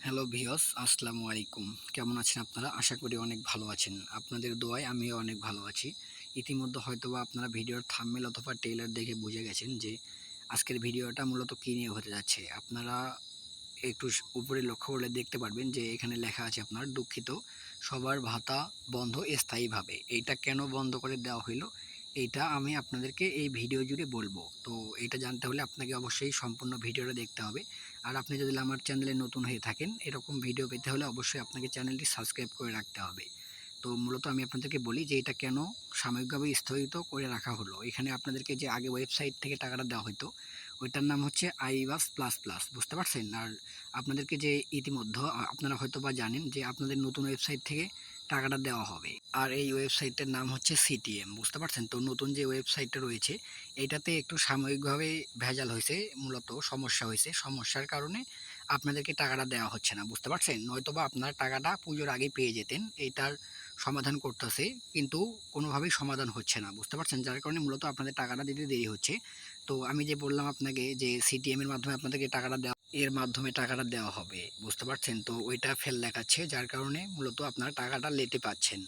Hello viewers, আসসালামু আলাইকুম। কেমন আছেন আপনারা? আশা করি অনেক ভালো আছেন। আপনাদের দোয়ায় আমিও অনেক ভালো আছি। ইতিমধ্যে হয়তোবা আপনারা ভিডিওর থাম্বনেল অথবা ট্রেইলার দেখে বুঝে গেছেন যে আজকের ভিডিওটা মূলত কী নিয়ে হতে যাচ্ছে। আপনারা একটু উপরে লক্ষ্য করলে দেখতে পারবেন যে এখানে লেখা আছে আপনার দুঃখিত, সবার ভাতা বন্ধ স্থায়ীভাবে। এইটা কেন বন্ধ করে দেওয়া হইল? এইটা আমি আপনাদেরকে এই ভিডিও জুড়ে বলবো। তো এটা জানতে হলে আপনাকে অবশ্যই সম্পূর্ণ ভিডিওটা দেখতে হবে। আর আপনি যদি আমার চ্যানেলে নতুন হয়ে থাকেন, এরকম ভিডিও পেতে হলে অবশ্যই আপনাকে চ্যানেলটি সাবস্ক্রাইব করে রাখতে হবে। তো মূলত আমি আপনাদেরকে বলি যে এটা কেন সাময়িকভাবে স্থগিত করে রাখা হলো। এখানে আপনাদেরকে যে আগে ওয়েবসাইট থেকে টাকাটা দেওয়া হতো, ওইটার নাম হচ্ছে আইবাস প্লাস প্লাস, বুঝতে পারছেন? আর আপনাদেরকে যে ইতিমধ্যে আপনারা হয়তোবা জানেন যে আপনাদের নতুন ওয়েবসাইট থেকে টাকাটা দেওয়া হবে। আর এই ওয়েবসাইটের নাম হচ্ছে সিটিএম, বুঝতে পারছেন? তো নতুন যে ওয়েবসাইটটা রয়েছে, এইটাতে একটু সাময়িকভাবে ভেজাল হয়েছে, মূলত সমস্যা হয়েছে। সমস্যার কারণে আপনাদেরকে টাকাটা দেওয়া হচ্ছে না, বুঝতে পারছেন? নয়তোবা আপনারা টাকাটা পুজোর আগেই পেয়ে যেতেন। এইটার সমাধান করতেছে, কিন্তু কোনোভাবেই সমাধান হচ্ছে না, বুঝতে পারছেন? যার কারণে মূলত আপনাদের টাকাটা দিতে দেরি হচ্ছে। তো আমি যে বললাম আপনাকে যে সিটিএম এর মাধ্যমে আপনাদেরকে টাকাটা দেওয়া, এর মাধ্যমে টাকাটা দেওয়া হবে, বুঝতে পারছেন? তো ওইটা ফেল দেখাচ্ছে, যার কারণে মূলত আপনারা টাকাটা লেটে পাচ্ছেন।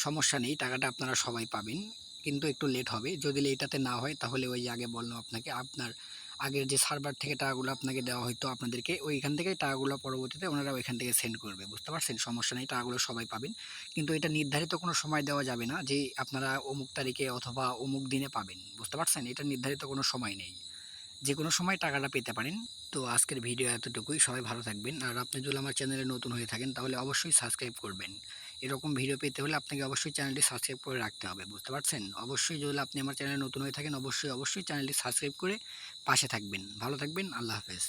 সমস্যা নেই, টাকাটা আপনারা সবাই পাবেন, কিন্তু একটু লেট হবে। যদি লেটাতে না হয় তাহলে ওই যে আগে বললাম আপনাকে, আপনার আগের যে সার্ভার থেকে টাকাগুলো আপনাকে দেওয়া হয়তো আপনাদেরকে ওইখান থেকে টাকাগুলো পরবর্তীতে ওনারা ওইখান থেকে সেন্ড করবে, বুঝতে পারছেন? সমস্যা নেই, টাকাগুলো সবাই পাবেন। কিন্তু এটা নির্ধারিত কোনো সময় দেওয়া যাবে না যে আপনারা অমুক তারিখে অথবা অমুক দিনে পাবেন, বুঝতে পারছেন? এটা নির্ধারিত কোনো সময় নেই, যে কোনো সময় টাকাটা পেতে পারেন। তো আজকের ভিডিও এতটুকুই। সবাই ভালো থাকবেন। আর আপনি যদি আমার চ্যানেলে নতুন হয়ে থাকেন তাহলে অবশ্যই সাবস্ক্রাইব করবেন। এরকম ভিডিও পেতে হলে আপনাকে অবশ্যই চ্যানেলটি সাবস্ক্রাইব করে রাখতে হবে, বুঝতে পারছেন? অবশ্যই যদি আপনি আমার চ্যানেলে নতুন হয়ে থাকেন অবশ্যই চ্যানেলটি সাবস্ক্রাইব করে পাশে থাকবেন। ভালো থাকবেন। আল্লাহ হাফেজ।